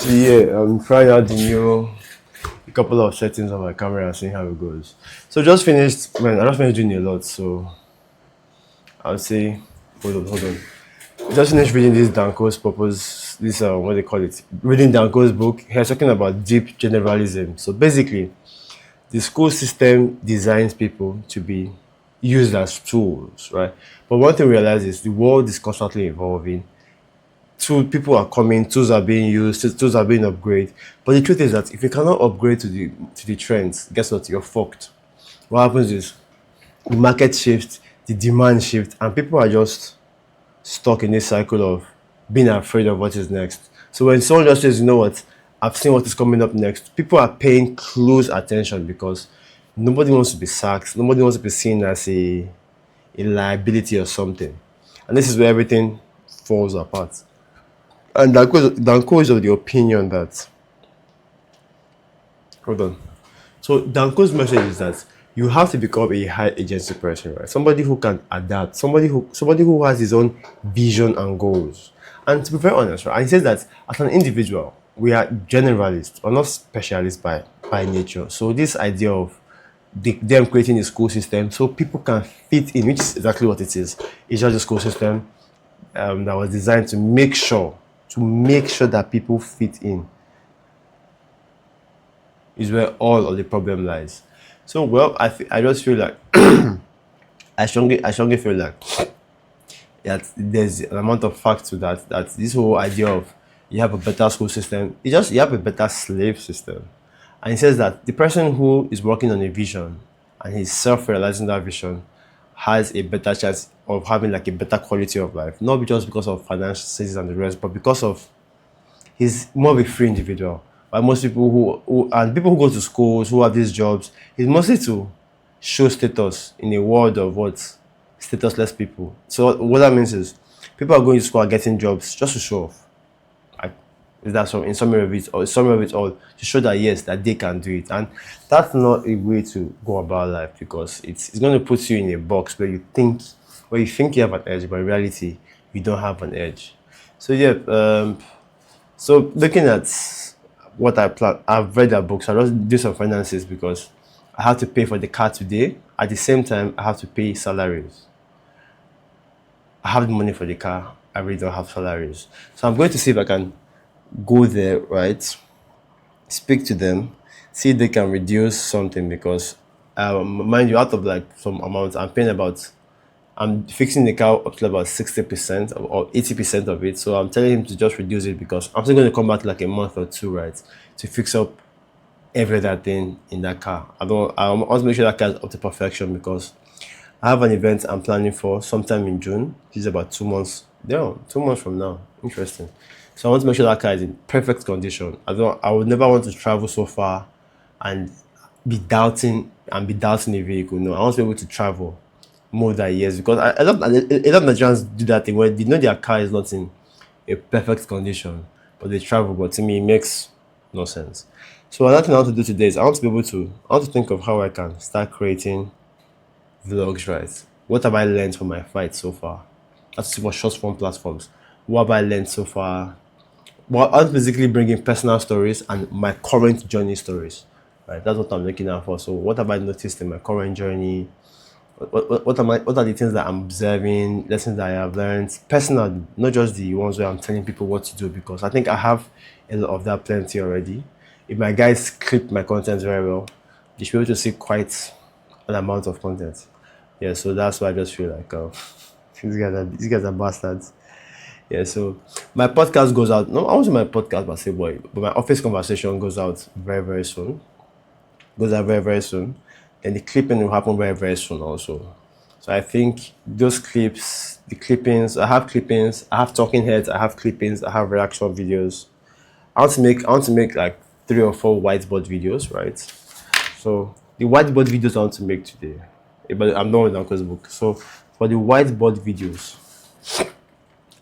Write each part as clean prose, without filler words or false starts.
So yeah, I'm trying out the new a couple of settings on my camera and seeing how it goes. So just finished, man. I just finished doing a lot. So I'll say, hold on. I just finished reading this Danko's purpose. This what they call it, reading Danko's book. He's talking about deep generalism. So basically, the school system designs people to be used as tools, right? But one thing we realize is the world is constantly evolving. People are coming, tools are being used, tools are being upgraded. But the truth is that if you cannot upgrade to the trends, guess what? You're fucked. What happens is the market shifts, the demand shifts, and people are just stuck in this cycle of being afraid of what is next. So when someone just says, you know what, I've seen what is coming up next, people are paying close attention because nobody wants to be sacked, nobody wants to be seen as a liability or something. And this is where everything falls apart. And Danko is of the opinion that, hold on. So Danko's message is that you have to become a high agency person, right? Somebody who can adapt, somebody who has his own vision and goals. And to be very honest, right, and he says that as an individual, we are generalists or not specialists by nature. So this idea of them creating a school system so people can fit in, which is exactly what it is. It's just a school system that was designed to make sure that people fit in is where all of the problem lies. So well, I just feel like I strongly feel like that there's an amount of fact to that this whole idea of you have a better school system, you have a better slave system. And he says that the person who is working on a vision and he's self-realizing that vision has a better chance of having like a better quality of life, not just because of financial status and the rest, but because of he's more of a free individual. But most people and people who go to schools who have these jobs, it's mostly to show status in a world of what statusless people. So what that means is people are going to school and getting jobs just to show off. Like, is that so in summary of it, or summary of it all, to show that yes, that they can do it, and that's not a way to go about life because it's going to put you in a box where you think you have an edge, but in reality you don't have an edge. So yeah, so looking at what I plan, I've read that book, so I just do some finances because I have to pay for the car today. At the same time, I have to pay salaries. I have the money for the car. I really don't have salaries. So I'm going to see if I can go there, right? Speak to them, see if they can reduce something because, mind you, out of like some amount, I'm fixing the car up to about 60% or 80% of it. So I'm telling him to just reduce it because I'm still going to come back like a month or two, right, to fix up every other thing in that car. I want to make sure that car is up to perfection because I have an event I'm planning for sometime in June. This is about 2 months. Yeah, 2 months from now. Interesting. So I want to make sure that car is in perfect condition. I would never want to travel so far and be doubting a vehicle. No, I want to be able to travel more than years because a lot of Nigerians do that thing where they know their car is not in a perfect condition, but they travel. But to me, it makes no sense. So another thing I want to do today is I want to think of how I can start creating vlogs, right? What have I learned from my fight so far? That's for short form platforms. What have I learned so far? Well, I'm basically bringing personal stories and my current journey stories, right? That's what I'm looking out for. So what have I noticed in my current journey? What are the things that I'm observing, lessons that I have learned personally, not just the ones where I'm telling people what to do because I think I have a lot of that plenty already. If my guys clip my content very well, they should be able to see quite an amount of content. Yeah, so that's why I just feel like these guys are bastards. Yeah, so my podcast goes out. No, I want to my podcast, but say boy, but my office conversation goes out very very soon. Goes out very very soon, and the clipping will happen very very soon also. So I think those clips, the clippings, I have talking heads, I have clippings, I have reaction videos. I want to make like 3 or 4 whiteboard videos, right? So the whiteboard videos I want to make today, but I'm not with Uncle's book. So for the whiteboard videos,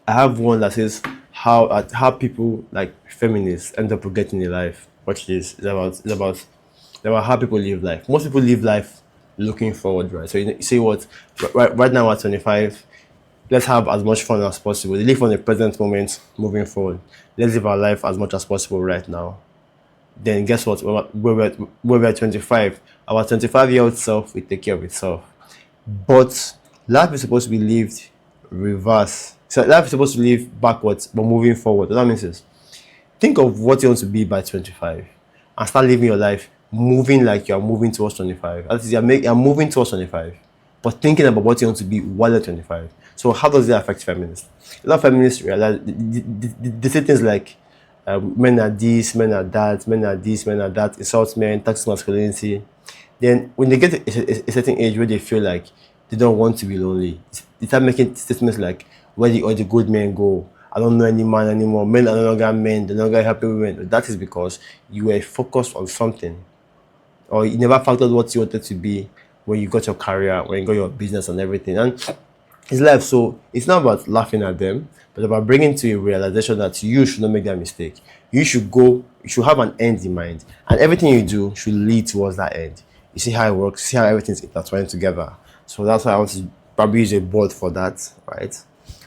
I have one that says how people like feminists end up getting a life. Watch this. It's about how people live life. Most people live life looking forward, right? So you see what right now at 25. let's have as much fun as possible. Live on the present moment moving forward. Let's live our life as much as possible right now. Then guess what? When we're 25, our 25-year-old self will take care of itself. But life is supposed to be lived reverse. So life is supposed to live backwards, but moving forward. What that means is, think of what you want to be by 25 and start living your life moving like you're moving towards 25. That is, you're moving towards 25, but thinking about what you want to be while you're 25. So how does it affect feminists? A lot of feminists realize they say things like men are this, men are that, men are this, men are that, insult men, toxic masculinity. Then when they get to a certain age where they feel like they don't want to be lonely, they start making statements like, where the all the good men go? I don't know any man anymore. Men are no longer men, they're no longer helping women. That is because you were focused on something, or you never factored what you wanted to be when you got your career, when you got your business and everything. And it's life. So it's not about laughing at them, but about bringing to a realization that you should not make that mistake. You should have an end in mind, and everything you do should lead towards that end. You see how it works, see how everything's intertwined together. So that's why I want to probably use a board for that, right?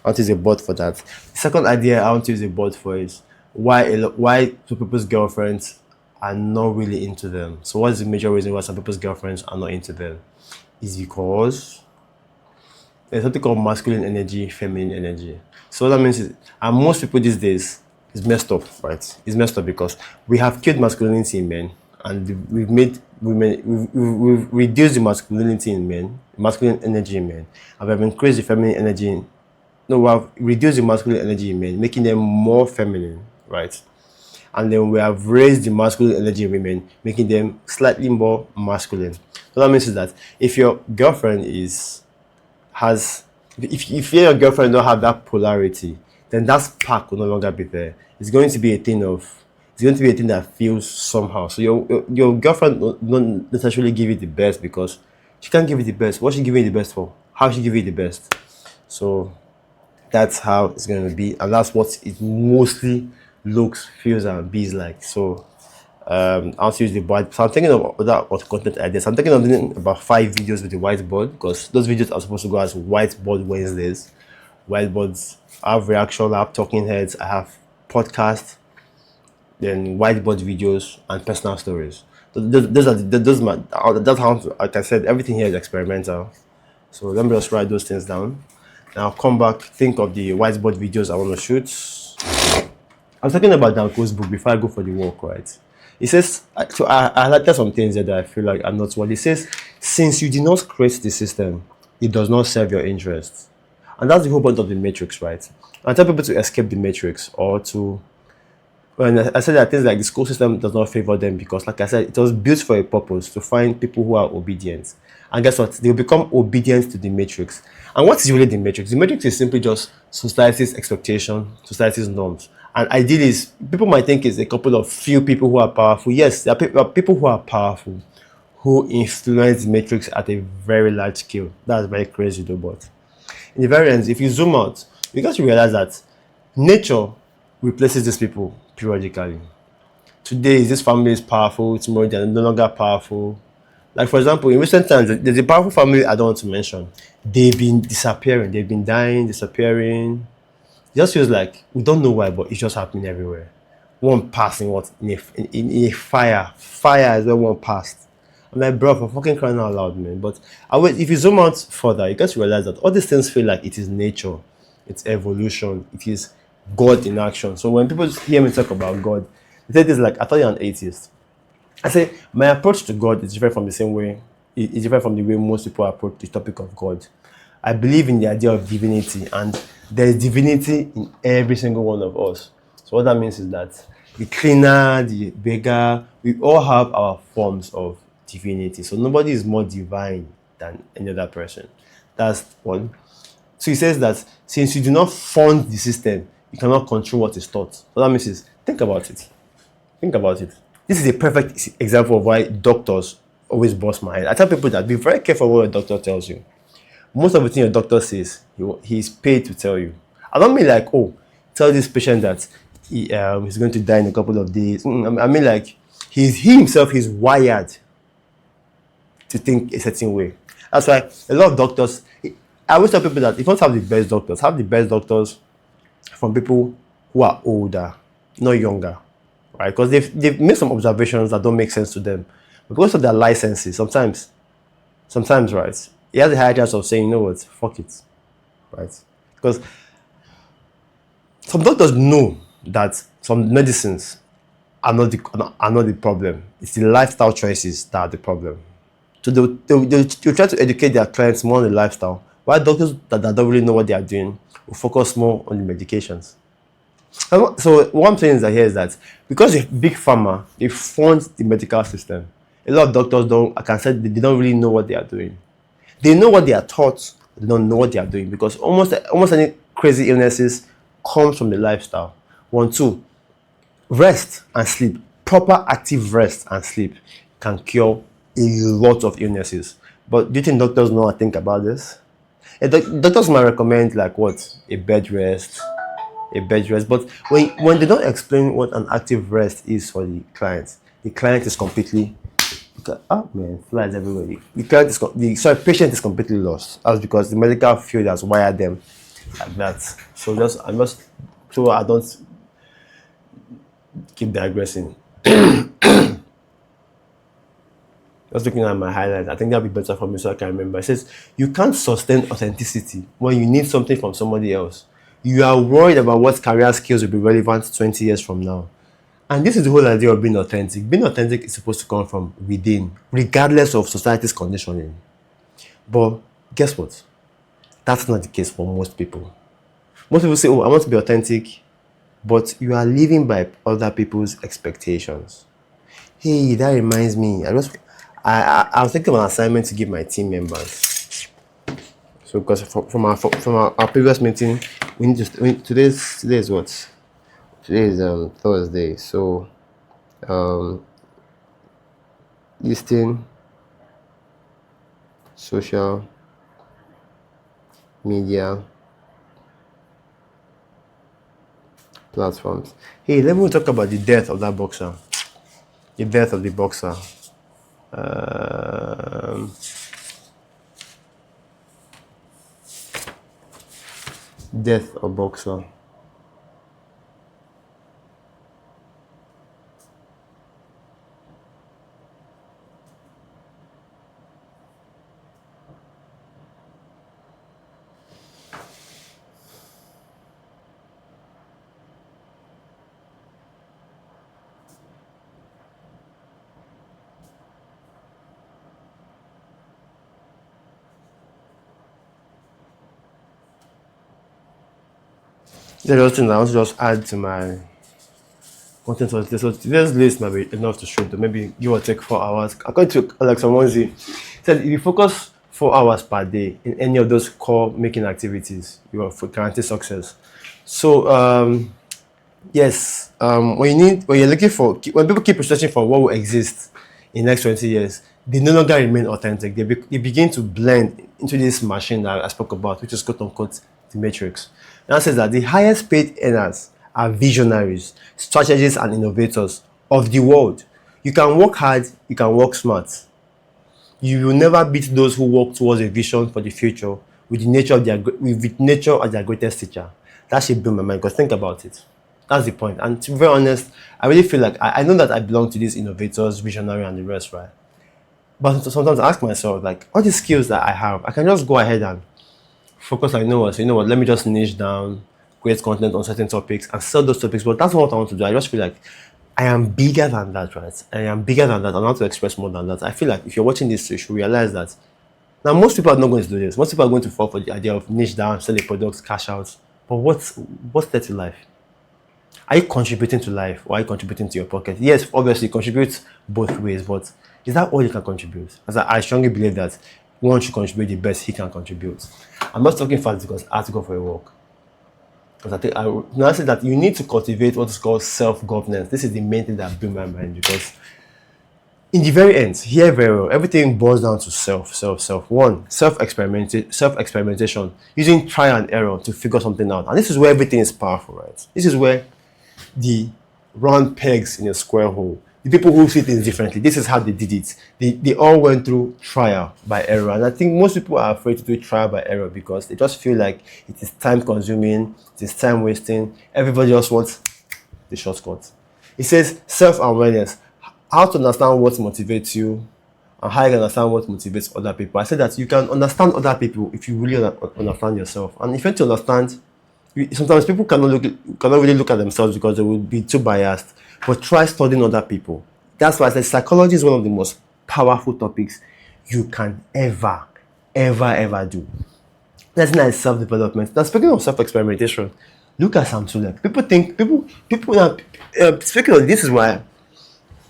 I want to use a board for that. The second idea I want to use a board for is why some people's girlfriends are not really into them. So what's the major reason why some people's girlfriends are not into them? Is because there's something called masculine energy, feminine energy. So what that means is, and most people these days, is messed up, right? It's messed up because we have killed masculinity in men, and we've made women, we've reduced the masculinity in men, masculine energy in men, and we have increased the feminine energy in, no, we have reduced the masculine energy in men, making them more feminine, right? And then we have raised the masculine energy in women, making them slightly more masculine. So that means is that if your girlfriend if your girlfriend don't have that polarity, then that spark will no longer be there. It's going to be a thing that feels somehow. So your girlfriend will not necessarily give you the best because she can't give you the best. What's she giving you the best for? How she give you the best? So that's how it's going to be, and that's what it mostly looks, feels, and bees like. So I'll also use the white. So I'm thinking of other content ideas. I'm thinking of doing about 5 videos with the whiteboard, because those videos are supposed to go as Whiteboard Wednesdays. Whiteboards, I have reaction, I have talking heads, I have podcasts, then whiteboard videos and personal stories. That's how, like I said, everything here is experimental. So let me just write those things down. Now I'll come back, think of the whiteboard videos I want to shoot. I was talking about Dan Cole's book before I go for the walk, right? It says, so I highlighted some things that I feel like are not what it says. Since you did not create the system, it does not serve your interests. And that's the whole point of the matrix, right? I tell people to escape the matrix, or to, when I said that things like the school system does not favor them, because like I said, it was built for a purpose, to find people who are obedient. And guess what? They'll become obedient to the matrix. And what is really the matrix? The matrix is simply just society's expectation, society's norms. And ideally, people might think it's a couple of few people who are powerful. Yes, there are people who are powerful, who influence the matrix at a very large scale. That's very crazy though, but in the very end, if you zoom out, you got to realize that nature replaces these people periodically. Today, this family is powerful, tomorrow they're no longer powerful. Like, for example, in recent times, there's a powerful family I don't want to mention. They've been disappearing, they've been dying, disappearing. It just feels like, we don't know why, but it's just happening everywhere. One passing in a fire. Fire is where one passed. I'm like, bro, for fucking crying out loud, man. But if you zoom out further, you get to realize that all these things feel like it is nature, it's evolution, it is God in action. So when people hear me talk about God, they say this like, I thought you're an atheist. I say my approach to God is different from the same way. It's different from the way most people approach the topic of God. I believe in the idea of divinity, and there is divinity in every single one of us. So what that means is that the cleaner, the beggar, we all have our forms of divinity. So nobody is more divine than any other person. That's one. So he says that since you do not fund the system, you cannot control what is taught. So that means is, think about it. Think about it. This is a perfect example of why doctors always bust my head. I tell people that be very careful what a doctor tells you. Most of the thing your doctor says, he's paid to tell you. I don't mean like, oh, tell this patient that he's going to die in a couple of days. I mean like, he himself is wired to think a certain way. That's why a lot of doctors, I always tell people that if you want to have the best doctors, have the best doctors from people who are older, not younger, right? Because they've made some observations that don't make sense to them. But because of their licenses, sometimes, right, he has a higher chance of saying, you know what, fuck it, right? Because some doctors know that some medicines are not the problem. It's the lifestyle choices that are the problem. So they'll try to educate their clients more on the lifestyle, while doctors that don't really know what they are doing will focus more on the medications. So one thing is that here is that because a big pharma, they fund the medical system, a lot of doctors don't, I can say they don't really know what they are doing. They know what they are taught, but they don't know what they are doing, because almost any crazy illnesses comes from the lifestyle. One, two, rest and sleep, proper active rest and sleep can cure a lot of illnesses. But do you think doctors know or think about this? Doctors might recommend like what? A bed rest. But when they don't explain what an active rest is for the client is completely, oh man, flies everywhere. Patient is completely lost. That's because the medical field has wired them like that. So I don't keep digressing. Just looking at my highlights, I think that'll be better for me so I can remember. It says, you can't sustain authenticity when you need something from somebody else. You are worried about what career skills will be relevant 20 years from now. And this is the whole idea of being authentic. Being authentic is supposed to come from within, regardless of society's conditioning. But guess what? That's not the case for most people. Most people say, oh, I want to be authentic, but you are living by other people's expectations. Hey, that reminds me. I was thinking of an assignment to give my team members. So, because from our previous meeting, we need to. Today is what? Today is Thursday. So, listing, social media platforms. Hey, let me talk about the death of that boxer. The death of the boxer. Death of boxer. The other thing I want to just add to my content for today. So today's list might be enough to shoot, maybe give or take 4 hours. According to Alexa Monzi, said if you focus 4 hours per day in any of those core making activities, you are guaranteed success. So yes, when people keep researching for what will exist in the next 20 years, they no longer remain authentic. They begin to blend into this machine that I spoke about, which is quote unquote the matrix. Now says that the highest paid earners are visionaries, strategists, and innovators of the world. You can work hard, you can work smart. You will never beat those who work towards a vision for the future with nature as their greatest teacher. That should blow my mind, because think about it. That's the point. And to be very honest, I really feel like I know that I belong to these innovators, visionary, and the rest, right? But sometimes I ask myself, like, all the skills that I have, I can just go ahead and focus. You know what, let me just niche down, create content on certain topics and sell those topics. But that's not what I want to do. I just feel like I am bigger than that, right? I am bigger than that. I want to express more than that. I feel like if you're watching this, you should realize that now most people are not going to do this. Most people are going to fall for the idea of niche down, sell a product, cash out. But what's there to life? Are you contributing to life, or are you contributing to your pocket? Yes, obviously contribute both ways, but is that all you can contribute? As I strongly believe that one should contribute the best he can contribute. I'm not talking fast because I have to go for a walk. Because I say that you need to cultivate what is called self-governance. This is the main thing that blew my mind, because in the very end, hear very well, everything boils down to self. One, self-experimentation, using trial and error to figure something out. And this is where everything is powerful, right? This is where the round pegs in a square hole The people who see things differently, this is how they did it. They all went through trial by error. And I think most people are afraid to do trial by error because they just feel like it is time consuming, it is time wasting. Everybody just wants the shortcut. It says self-awareness, how to understand what motivates you and how you can understand what motivates other people. I said that you can understand other people if you really understand yourself. And if you want to understand, sometimes people cannot really look at themselves because they will be too biased. But try studying other people. That's why I said psychology is one of the most powerful topics you can ever do. That's not self-development. Now, speaking of self-experimentation, look at Sam Sulek. People now, speaking of this is why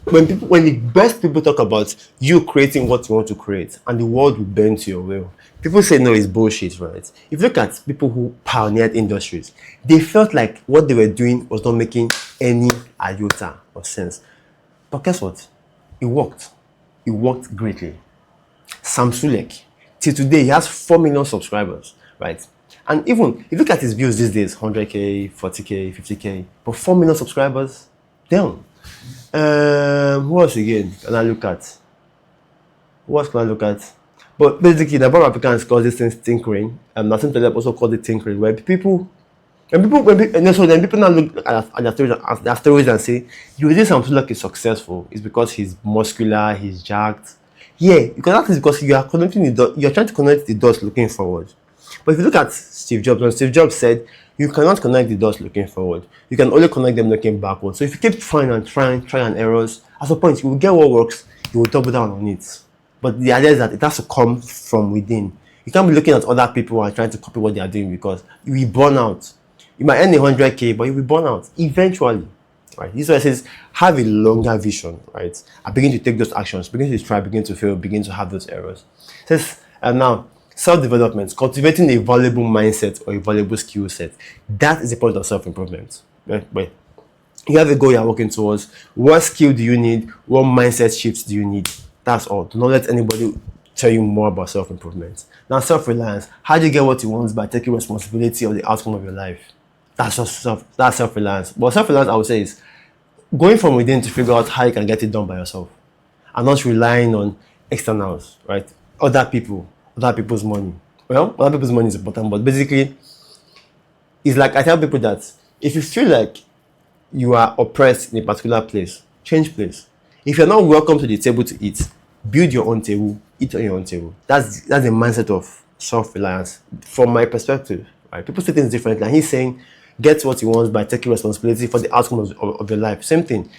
when the best people talk about you creating what you want to create and the world will bend to your will, people say no, it's bullshit, right? If you look at people who pioneered industries, they felt like what they were doing was not making any iota of sense. But guess what? It worked. It worked greatly. Sam Sulek, till today, he has 4 million subscribers, right? And even if you look at his views these days, 100k, 40k, 50k, but 4 million subscribers, damn. Who else again can I look at? Who else can I look at? But basically, the Bob Africans call this thing tinkering, and Nassim Taleb also called it tinkering, where people then people now look at their stories and say, the reason Sam Sulek is successful is because he's muscular, he's jacked. Yeah, because that is because you are connecting the dots, you're trying to connect the dots looking forward. But if you look at Steve Jobs, when Steve Jobs said, you cannot connect the dots looking forward. You can only connect them looking backwards. So if you keep trying and errors, at some point you will get what works, you will double down on it. But the idea is that it has to come from within. You can't be looking at other people and trying to copy what they are doing because you will burn out. You might earn 100k, but you will burn out eventually. Right? This is why it says have a longer vision, right? And begin to take those actions, begin to try, begin to fail, begin to have those errors. It says now self-development, cultivating a valuable mindset or a valuable skill set. That is the point of self-improvement. Right? But you have a goal you're working towards. What skill do you need? What mindset shifts do you need? That's all. Do not let anybody tell you more about self-improvement. Now, self-reliance. How do you get what you want? By taking responsibility of the outcome of your life. That's just that's self-reliance. But self-reliance, I would say, is going from within to figure out how you can get it done by yourself, and not relying on externals, right? Other people's money. Well, other people's money is important, but basically, it's like I tell people that if you feel like you are oppressed in a particular place, change place. If you're not welcome to the table to eat, build your own table, eat on your own table. That's the mindset of self-reliance from my perspective. Right? People see things differently, and he's saying, get what you want by taking responsibility for the outcome of your life. Same thing.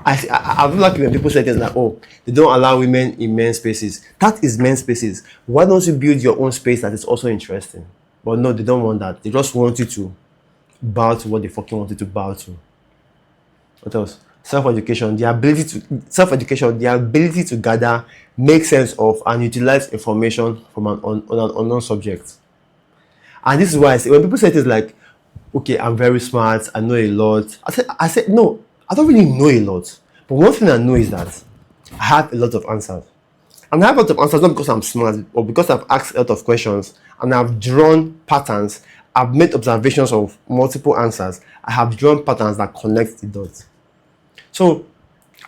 I feel like when people say things like, oh, they don't allow women in men's spaces. That is men's spaces. Why don't you build your own space that is also interesting? But no, they don't want that. They just want you to bow to what they fucking want you to bow to. What else? Self-education, the ability to gather, make sense of, and utilize information from an unknown subject. And this is why I say, when people say things like, okay, I'm very smart, I know a lot. I said, no, I don't really know a lot. But one thing I know is that I have a lot of answers. And I have a lot of answers not because I'm smart, or because I've asked a lot of questions, and I've drawn patterns. I've made observations of multiple answers. I have drawn patterns that connect the dots. So,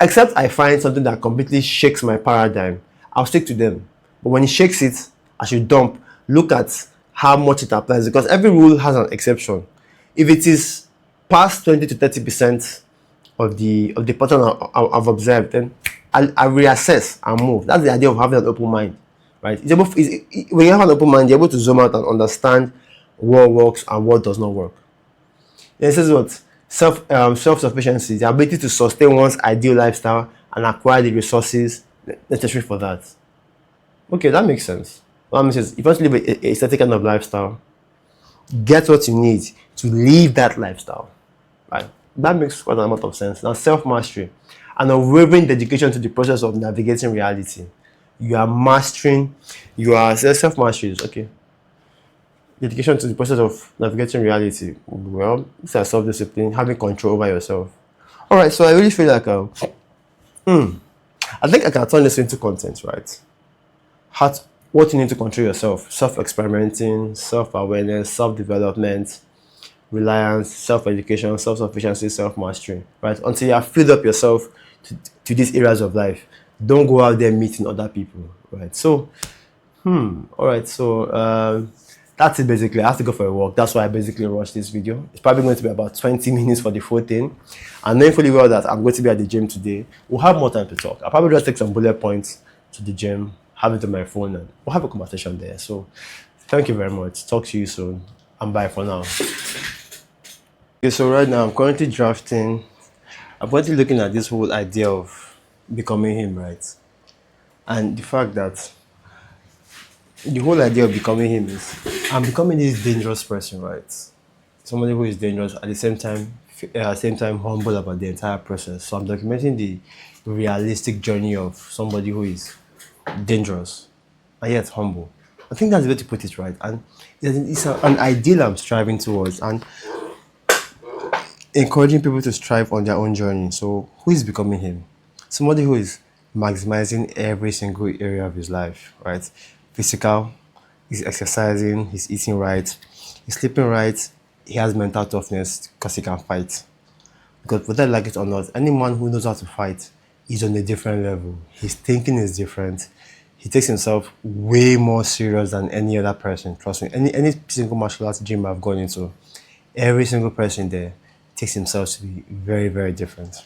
except I find something that completely shakes my paradigm, I'll stick to them. But when it shakes it, I should dump. Look at how much it applies, because every rule has an exception. If it is past 20 to 30% of the pattern I've observed, then I reassess and move. That's the idea of having an open mind, right? When you have an open mind, you're able to zoom out and understand what works and what does not work. Then it says what? Self-sufficiency, the ability to sustain one's ideal lifestyle and acquire the resources necessary for that. Okay, that makes sense. What I mean is, if you want to live a certain kind of lifestyle, get what you need to live that lifestyle. Right? That makes quite a lot of sense. Now, self-mastery, an unwavering dedication to the process of navigating reality. You are mastering, self-mastery, okay. Dedication to the process of navigating reality. Well, it's a self-discipline, having control over yourself. Alright, so I really feel like I think I can turn this into content, right? What you need to control yourself: self-experimenting, self-awareness, self-development, reliance, self-education, self-sufficiency, self-mastery, right? Until you have filled up yourself, to, to these areas of life. Don't go out there meeting other people, right? So, all right. So, that's it basically. I have to go for a walk. That's why I basically rushed this video. It's probably going to be about 20 minutes for the full thing. And knowing fully well that I'm going to be at the gym today, we'll have more time to talk. I'll probably just take some bullet points to the gym, have it on my phone, and we'll have a conversation there. So, thank you very much. Talk to you soon. And bye for now. Okay, so right now I'm currently drafting. I'm currently looking at this whole idea of becoming him, right? And the fact that the whole idea of becoming him is I'm becoming this dangerous person, right? Somebody who is dangerous at the same time humble about the entire process. So I'm documenting the realistic journey of somebody who is dangerous and yet humble. I think that's the way to put it, right? And an ideal I'm striving towards and encouraging people to strive on their own journey. So who is becoming him? Somebody who is maximizing every single area of his life, right? Physical, he's exercising, he's eating right, he's sleeping right, he has mental toughness because he can fight. Because whether I like it or not, anyone who knows how to fight is on a different level. His thinking is different. He takes himself way more serious than any other person. Trust me. Any single martial arts gym I've gone into, every single person there takes himself to be very, very different.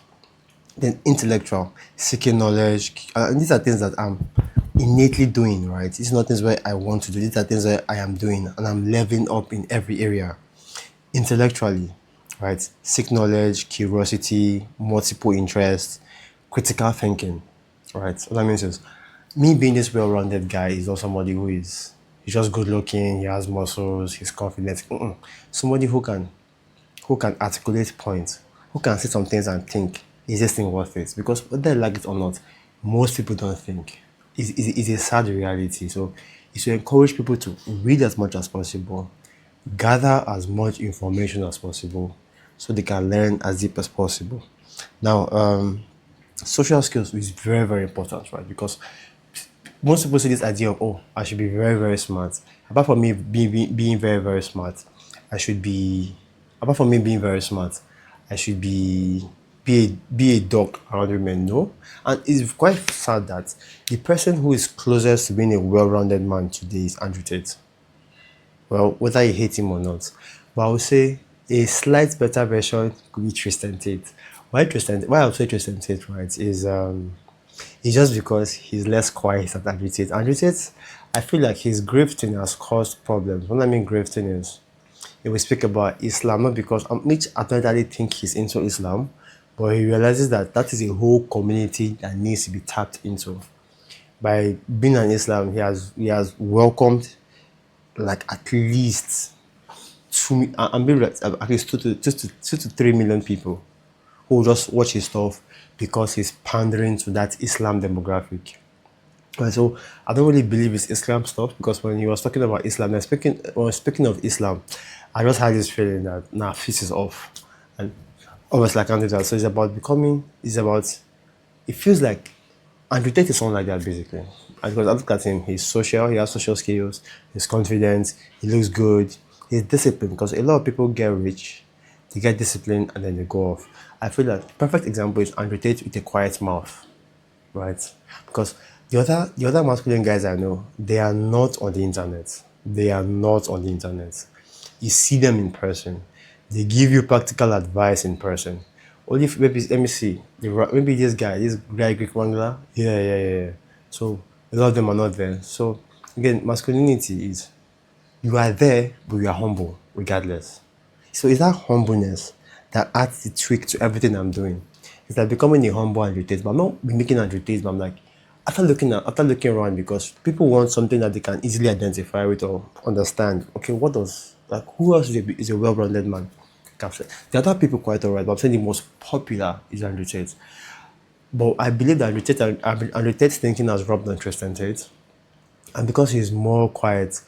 Then intellectual, seeking knowledge, and these are things that I'm innately doing, right? These are not things where I want to do. These are things that I am doing, and I'm leveling up in every area. Intellectually, right? Seek knowledge, curiosity, multiple interests, critical thinking, right? What that means is me being this well-rounded guy is not somebody who is he's just good looking, he has muscles, he's confident. Somebody who can articulate points, who can say some things and think, is this thing worth it? Because whether I like it or not, most people don't think. It's a sad reality. So it's to encourage people to read as much as possible, gather as much information as possible, so they can learn as deep as possible. Now, social skills is very, very important, right? Because most people see this idea of, oh, I should be very, very smart. Apart from me being very, very smart, I should be, apart from me being very smart, I should be a dog around women. No. And it's quite sad that the person who is closest to being a well-rounded man today is Andrew Tate. Well, whether you hate him or not. But I would say a slight better version could be Tristan Tate. Why I would say Tristan Tate, right, is it's just because he's less quiet than Andrew Tate. Andrew Tate, I feel like his grifting has caused problems. What I mean grifting is, if we speak about Islam, not because I don't really think he's into Islam, but he realizes that that is a whole community that needs to be tapped into. By being an Islam, he has welcomed like at least I'm being right, at least 2 to 3 million people who will just watch his stuff because he's pandering to that Islam demographic. And so I don't really believe it's Islam stuff because when he was talking about Islam, and speaking of Islam, I just had this feeling that this is off. And obviously I can't do that. So it feels like Andrew Tate is someone like that basically. And because I look at him, he's social, he has social skills, he's confident, he looks good, he's disciplined because a lot of people get rich, they get disciplined and then they go off. I feel that the perfect example is Andrew Tate with a quiet mouth, right? Because the other masculine guys I know, they are not on the internet. They are not on the internet. You see them in person. They give you practical advice in person. Only if maybe let me see. Maybe this guy Greek Wangler. Yeah. So a lot of them are not there. So again, masculinity is you are there, but you are humble regardless. So it's that humbleness that adds the tweak to everything I'm doing. It's like becoming a humble Andrew Tate, but I'm not making Andrew Tate, but I'm like, after looking around, because people want something that they can easily identify with or understand. Okay, who else is a well-rounded man? The other people quite alright, but I'm saying the most popular is Andrew Tate. But I believe that Andrew Tate's thinking has rubbed on Tristan Tate. And because he's more quiet,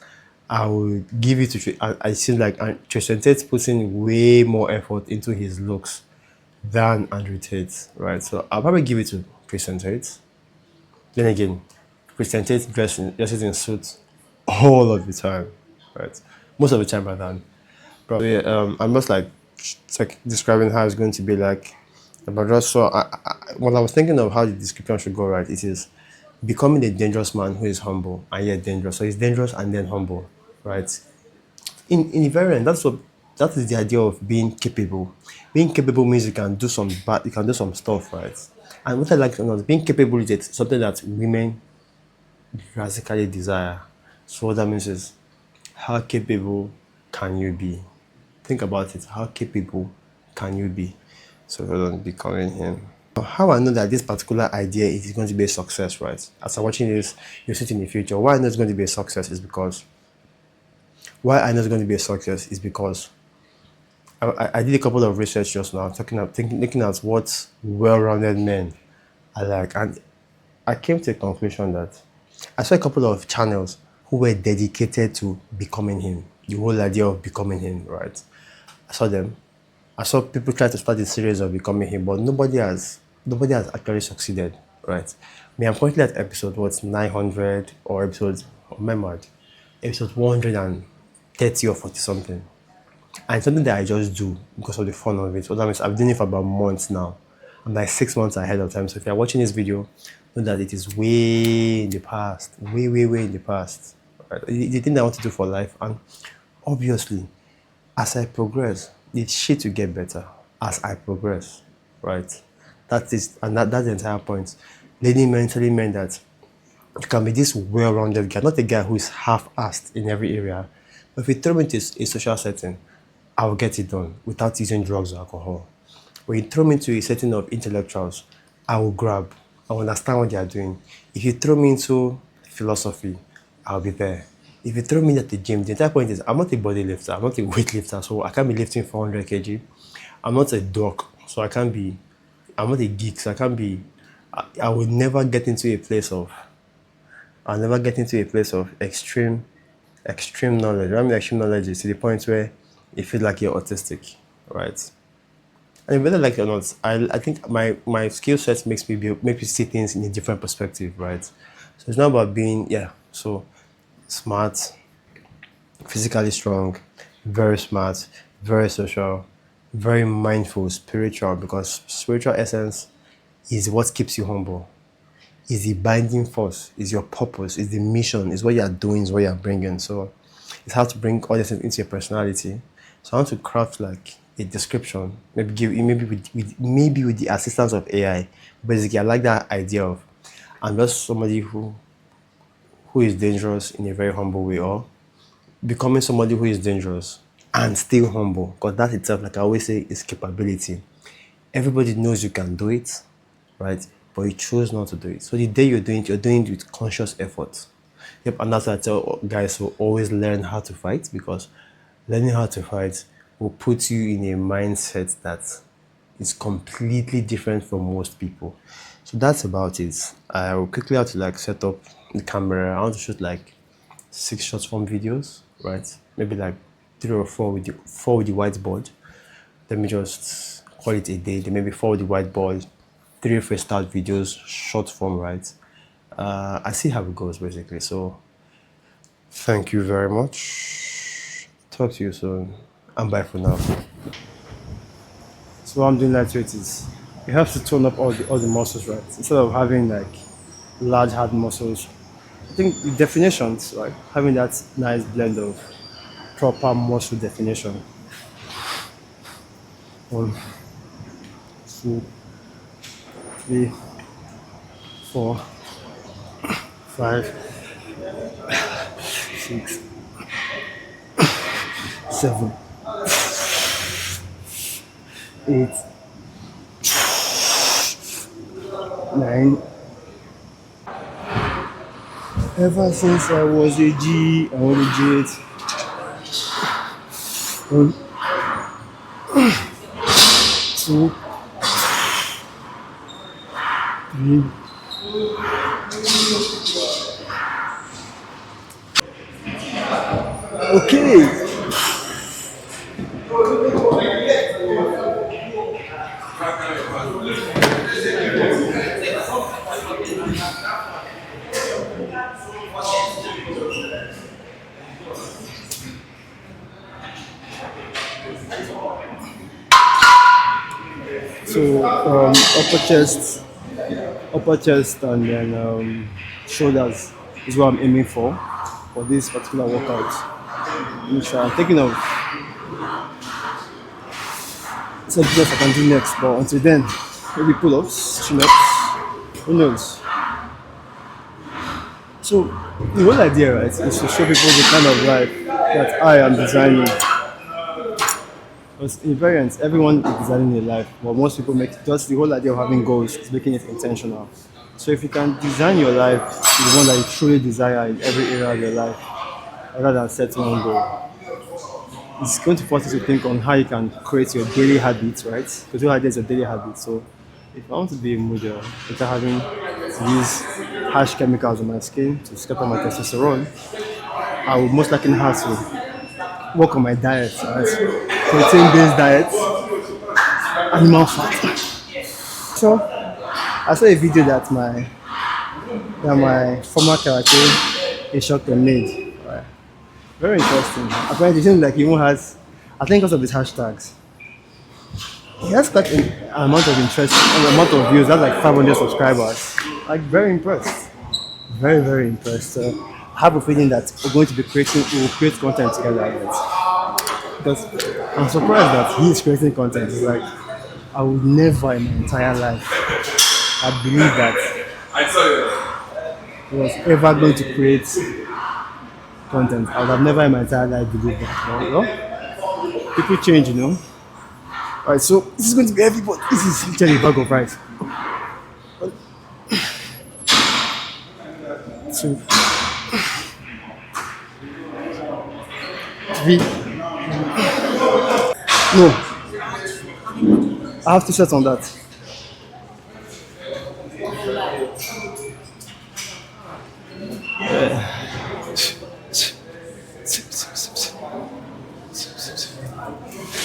I would give it to I seem like Tristan Tate putting way more effort into his looks than Andrew Tate, right? So I'll probably give it to Tristan Tate. Then again, Tristan Tate dresses in suits all of the time, right? Most of the time, rather than. Probably, I'm just like describing how it's going to be like But just so, when I was thinking of how the description should go, right, it is becoming a dangerous man who is humble and yet dangerous. So he's dangerous and then humble, right? In the very end, that is the idea of being capable. Being capable means you can do some stuff, right? And what I like to know is being capable is something that women drastically desire. So what that means is how capable can you be? Think about it. How capable can you be? So hold on, becoming him. How I know that this particular idea is going to be a success, right? As I'm watching this, you see it in the future. Why I know it's going to be a success is because I did a couple of research just now, looking at what well-rounded men are like, and I came to a conclusion that I saw a couple of channels who were dedicated to becoming him, the whole idea of becoming him, right? I saw them. I saw people try to start a series of becoming him, but nobody has actually succeeded, right? Me, I'm currently at episode what's 900 or episode 130 or 40 something. And it's something that I just do because of the fun of it. So that means I've done it for about months now. I'm like 6 months ahead of time. So if you're watching this video, know that it is way in the past. Way, way, way in the past. Right? The thing that I want to do for life. And obviously, as I progress, it's shit to get better as I progress. Right? That's the entire point. Learning mentally meant that you can be this well-rounded guy, not a guy who is half-assed in every area. But if you throw me into a social setting, I will get it done without using drugs or alcohol. When you throw me into a setting of intellectuals, I will grab. I will understand what they are doing. If you throw me into philosophy, I'll be there. If you throw me at the gym, the entire point is I'm not a body lifter, I'm not a weightlifter, so I can't be lifting 400 kg. I'm not a doc, so I'm not a geek, so I can't be, I will never get into a place of I'll never get into a place of extreme knowledge. I mean, extreme knowledge is to the point where you feel like you're autistic, right? And whether like it or not, I think my skill set makes me see things in a different perspective, right? So it's not about being so smart, physically strong, very smart, very social, very mindful, spiritual, because spiritual essence is what keeps you humble, is the binding force, is your purpose, is the mission, is what you are doing, is what you are bringing. So it's how to bring all this into your personality. So I want to craft like a description, maybe with the assistance of AI. Basically, I like that idea of I'm just somebody who is dangerous in a very humble way, or becoming somebody who is dangerous and still humble. Because that itself, like I always say, is capability. Everybody knows you can do it, right? But you choose not to do it. So the day you're doing it with conscious effort. Yep, and that's why I tell guys to always learn how to fight, because learning how to fight will put you in a mindset that is completely different from most people. So that's about it. I will quickly have to like set up the camera. I want to shoot like 6 short form videos, right? Maybe like 3 or 4 with the whiteboard. Let me just call it a day. Then maybe 4 with the whiteboard, 3 freestyle videos, short form, right? I see how it goes basically. So thank you very much. Talk to you soon. And bye for now. So what I'm doing lightweight is it helps to tone up all the muscles, right? Instead of having like large hard muscles. I think the definitions, right? Having that nice blend of proper muscle definition. 1, 2, 3, 4, 5, 6, 7, 8, 9. Ever since I was a G, I want to G it. 1, 2, 3. Okay. So upper chest, and then shoulders is what I'm aiming for this particular workout. Let me try. I'm thinking of something else I can do next, but until then, maybe pull-ups, chin-ups, who knows? So the whole idea, right, is to show people the kind of life that I am designing. Because in variance, everyone is designing a life, but most people make just the whole idea of having goals is making it intentional. So if you can design your life to the one that you truly desire in every area of your life, rather than set one goal, it's going to force you to think on how you can create your daily habits, right? Because your idea is a daily habit. So if I want to be a model without having to use harsh chemicals on my skin to scatter my testosterone, I would most likely have to work on my diet, right? Protein-based diet, animal fat. So I saw a video that my former karate instructor made. Right? Very interesting. Apparently, it seems like he even has, I think because of his hashtags, he has quite an amount of interest, an amount of views. That's like 500 subscribers. Like very impressed, very very impressed. I have a feeling that we'll create content together. Right? Because I'm surprised that he is creating content. It's like I would never in my entire life I believe that he was ever going to create content. I would have never in my entire life believed that. But, people change, you know. Alright, so this is going to be everybody. This is literally a bag of rice. So, three. No, I have to set on that.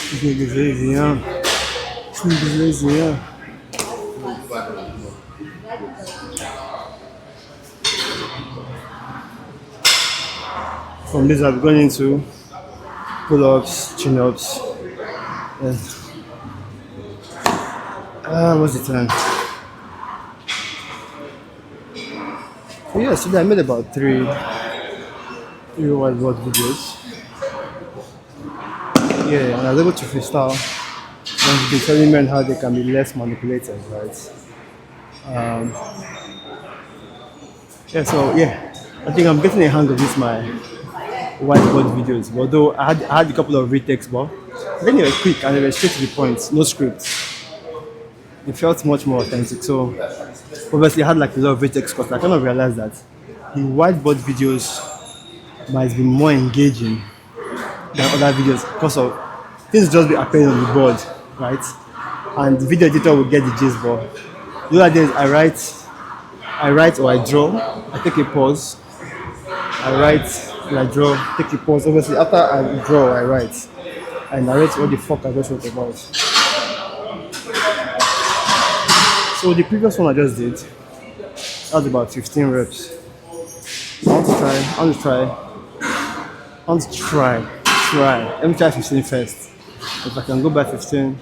This nigga's lazy, huh? This nigga's lazy, huh? From this, I've gone into pull-ups, chin-ups. What's the time? So yeah, today I made about three whiteboard videos. Yeah, and I was able to freestyle and be telling men how they can be less manipulated, right? Yeah, so yeah, I think I'm getting a hang of this my whiteboard videos. Although I had a couple of retakes, but then they were quick and they were straight to the point, no script. It felt much more authentic. So obviously I had like a lot of retakes because I kind of realized that the whiteboard videos might be more engaging than other videos because of things just be appearing on the board, right? And the video editor will get the gist, but the other days I write or I draw, I take a pause, I write and I draw, take a pause. Obviously after I draw, I write. I narrate what the fuck I just wrote about. So the previous one I just did, that was about 15 reps. I want to try. Let me try 15 first. If I can go by 15,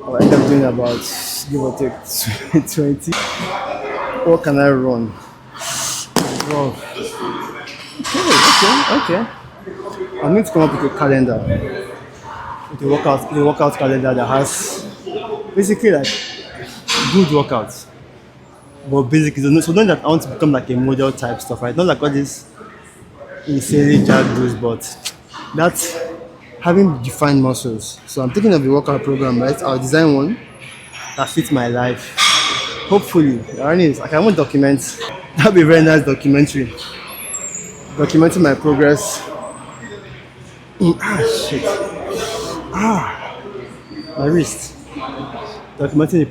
I'll end up doing about, give or take, 20. What can I run? Wow. Okay. I'm going to come up with a calendar. With a workout calendar that has basically like good workouts. But basically, so not that I want to become like a model type stuff, right? Not like all this insanely jacked dudes, but that's having defined muscles. So I'm thinking of the workout program, right? I'll design one that fits my life. Hopefully, I can document. That'll be a very nice documentary. Documenting my progress. Shit. My wrist. Documenting the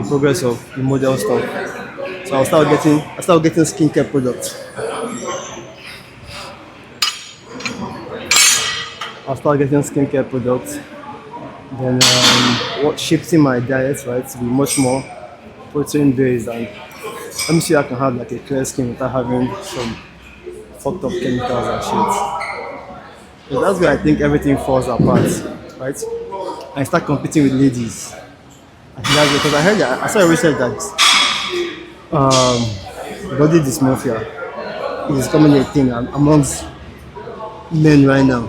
progress of the model stuff. So I'll start getting skincare products. Then shifting my diet, right, to be much more protein based, and let me see if I can have like a clear skin without having some fucked up chemicals and shit. So that's where I think everything falls apart, right? I start competing with ladies. I think that's because I heard that I saw a research that body dysmorphia is becoming a thing amongst men right now.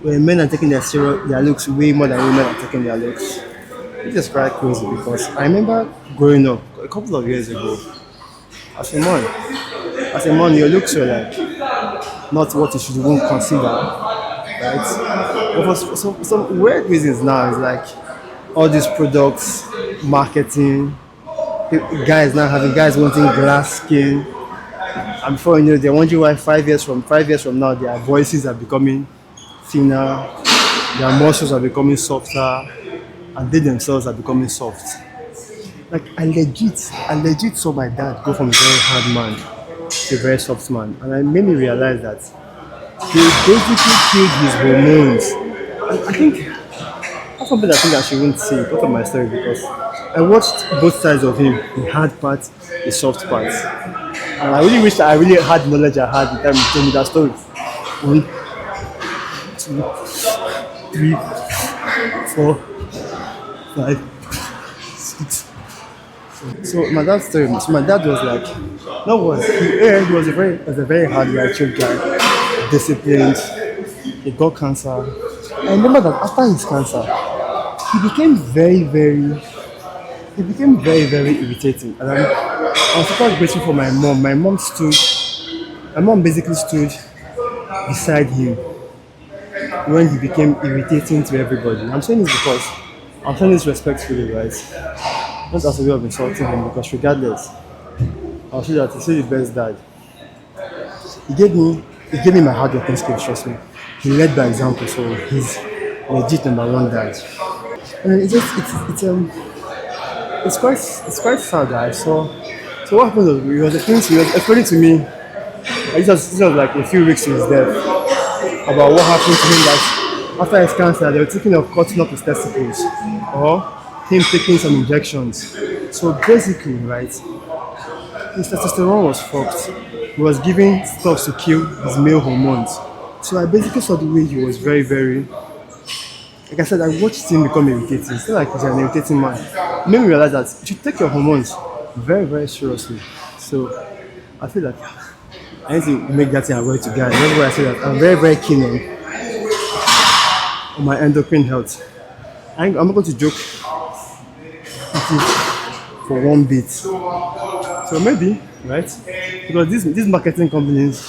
Where men are taking their looks way more than women are taking their looks. It is quite crazy because I remember growing up a couple of years ago. As a man, as a man, your looks were like not what you should even consider, right? But for some weird reasons now, it's like all these products, marketing, guys wanting glass skin. And before you know, they're wondering why 5 years from now, their voices are becoming thinner, their muscles are becoming softer, and they themselves are becoming soft. Like I legit saw my dad go from a very hard man to a very soft man, and I made me realize that he basically killed his hormones. And I think that's something I think I shouldn't say part of my story because I watched both sides of him, the hard part, the soft part. And I really wish that I really had knowledge I had the time he told me that story. 1, 2, 3, 4, 5, 6. So my dad's story. So my dad was like, no was he was a very hard righteous guy, disciplined. He got cancer. I remember that after his cancer, he became very irritating. And I was super grateful for my mom. My mom basically stood beside him when he became irritating to everybody. I'm saying this respectfully, right? Not as a way of insulting him, because regardless, I'll show you that he's still the best dad. He gave me my hard working skills, trust me. He led by example, so he's legit number one dad. And it's quite sad that I saw. So what happened was, he was explaining to me, this was like a few weeks to his death, about what happened to him that after his cancer, they were thinking of cutting off his testicles or him taking some injections. So basically, right, his testosterone was fucked. He was giving stuff to kill his male hormones. So I basically saw the way he was like I said, I watched him become irritating. It's not like he's an irritating man. It made me realize that you should take your hormones very, very seriously. So I feel like I need to make that thing avoid to guys. That's why I say that I'm very, very keen on my endocrine health. I'm not going to joke with it for one bit. So maybe, right? Because these marketing companies,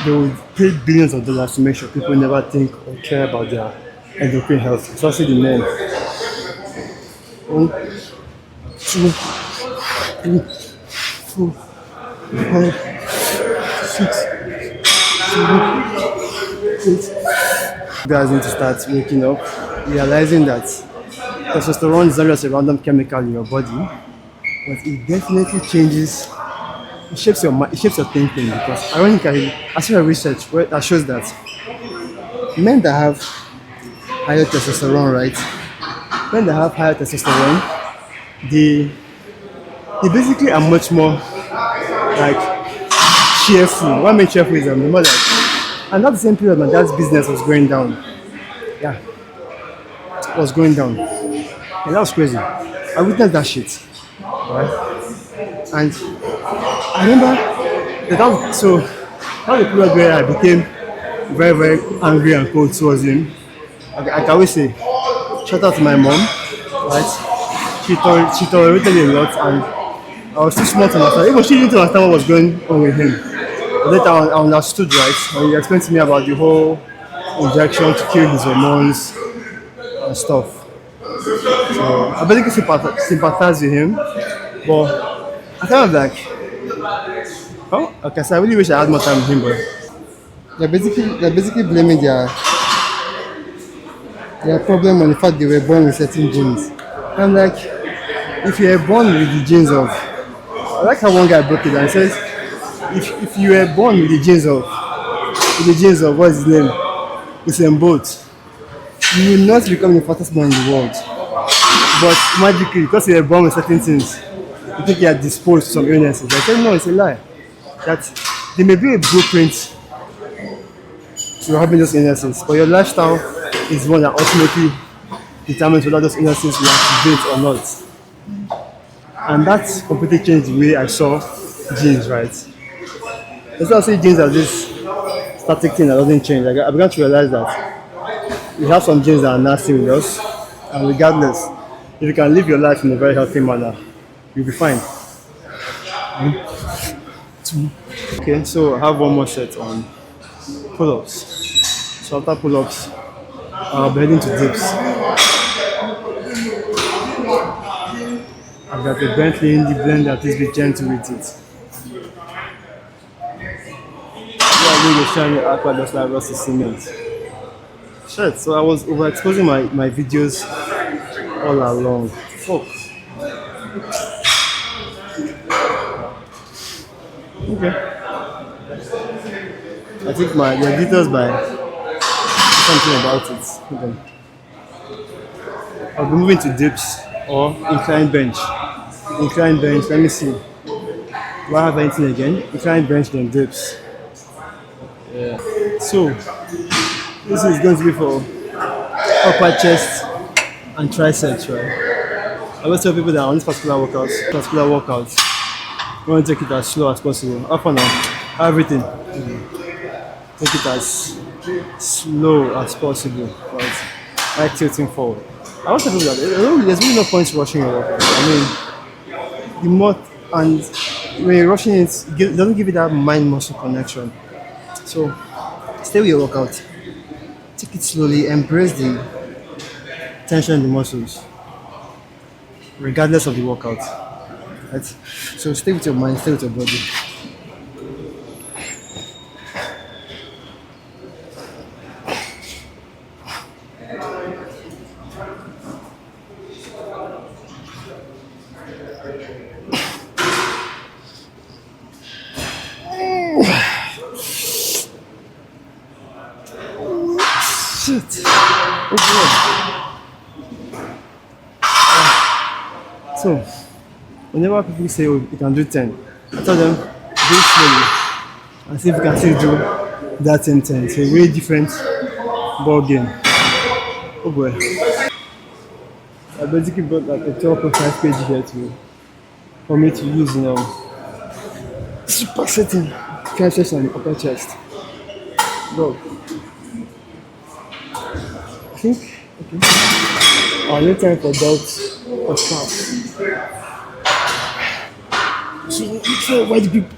they will pay billions of dollars to make sure people never think or care about their endocrine health, especially the men. 1, 2, 3, 4, 5, 6, 7, 8. You guys need to start waking up, realizing that testosterone is not just a random chemical in your body, but it definitely changes. It shapes your mind, it shapes your thinking. Because ironically, I saw a research that shows that men that have higher testosterone, right? When they have higher testosterone, they basically are much more like cheerful. What makes cheerful is the more like, and at the same period, my dad's business was going down. Yeah, it was going down, and that was crazy. I witnessed that shit, right? And I remember that was the period where I became very, very angry and cold towards him. I can always say, shout out to my mom, right? She tolerated me a lot, and I was too small to understand. Even she didn't understand what was going on with him. But later I understood, right? And he explained to me about the whole injection to kill his hormones and stuff. So I basically sympathize with him, but I kind of like, oh, okay. So I really wish I had more time with him, but they're basically blaming their problem on the fact they were born with certain genes. I'm like, if you were born with the genes of, I like how one guy broke it down. He says, if you were born with the genes of what's his name, Usain Bolt, you will not become the fastest man in the world. But magically, because you were born with certain things, you think you are disposed to some illnesses. I said, no, it's a lie. That there may be a blueprint to having those illnesses, but your lifestyle is one that ultimately determines whether those inner cities will activate or not. And that completely changed the way I saw genes, right? Instead of seeing genes as this static thing that doesn't change, I began to realize that we have some genes that are nasty with us, and regardless, if you can live your life in a very healthy manner, you'll be fine. Okay, so I have one more set on pull-ups. So after pull-ups, I'll be heading to dips. I've got a Bentley in the blender, please be gentle with it. Yeah, really shiny aqua just like rusty cement. Shit, so I was overexposing my videos all along. Fuck. Okay. I think the editors by something about it. Okay. I'll be moving to dips or incline bench. Incline bench, let me see. Do I have anything again? Incline bench then dips. Yeah. So this is going to be for upper chest and triceps, right? I always tell people that on this particular workout, you want to take it as slow as possible. Up and down, everything. Take it as slow as possible, right? Like tilting forward. I want to do that. There's really no point rushing your workout. I mean, the more and when you're rushing it doesn't give you that mind-muscle connection. So stay with your workout. Take it slowly. Embrace the tension in the muscles, regardless of the workout. Right? So stay with your mind. Stay with your body. Shit. Oh God. So, whenever people say, oh, you can do 10, I tell them, do it slowly and see if you can still do that same 10. It's a really different ball game. Oh boy. I basically brought like a 12.5 page here for me to use, super setting triceps and upper chest. Go. I think, okay. I'll need time for belts or straps. So, why do people?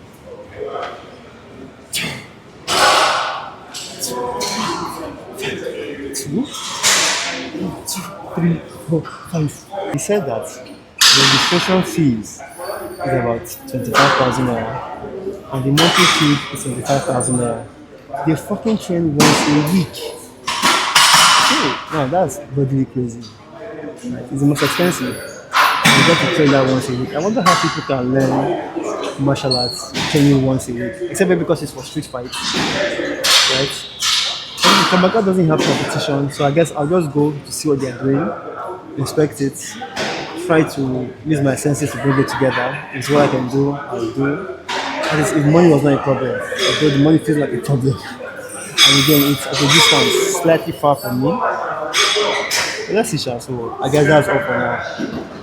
2, 3, 4, 5. He said that the registration fees is about 25,000 naira and the monthly fee is 25,000 naira. They fucking train once a week. Now that's bodily crazy. Right? It's the most expensive. You got to train that once a week. I wonder how people can learn martial arts training once a week. Except maybe because it's for street fights. Right? Komaka doesn't have competition, so I guess I'll just go to see what they're doing, inspect it, try to use my senses to bring it together. It's what I can do, I'll do. That is, if money was not a problem, although the money feels like a problem. And again, it's at a distance slightly far from me. But let's see, Sha. So I guess that's all for now.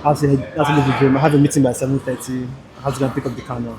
I have to leave the gym. I have a meeting by 7:30. I have to go and pick up the car now.